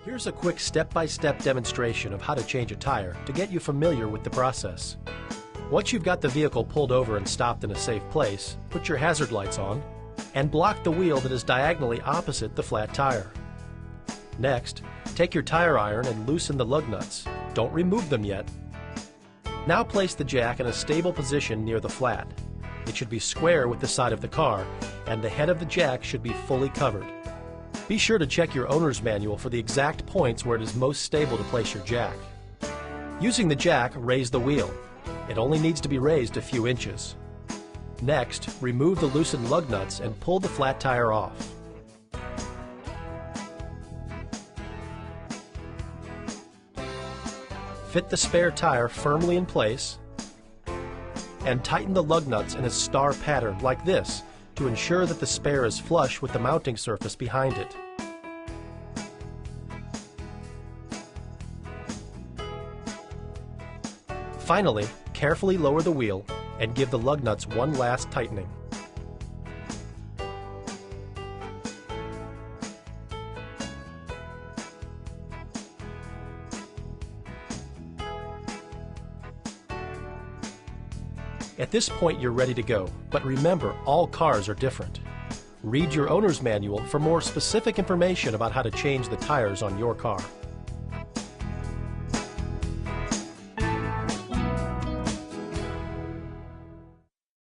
Here's a quick step-by-step demonstration of how to change a tire to get you familiar with the process. Once you've got the vehicle pulled over and stopped in a safe place, put your hazard lights on and block the wheel that is diagonally opposite the flat tire. Next, take your tire iron and loosen the lug nuts. Don't remove them yet. Now place the jack in a stable position near the flat. It should be square with the side of the car, and the head of the jack should be fully covered. Be sure to check your owner's manual for the exact points where it is most stable to place your jack. Using the jack, raise the wheel. It only needs to be raised a few inches. Next, remove the loosened lug nuts and pull the flat tire off. Fit the spare tire firmly in place and tighten the lug nuts in a star pattern like this to ensure that the spare is flush with the mounting surface behind it. Finally, carefully lower the wheel and give the lug nuts one last tightening. At this point, you're ready to go, but remember, all cars are different. Read your owner's manual for more specific information about how to change the tires on your car.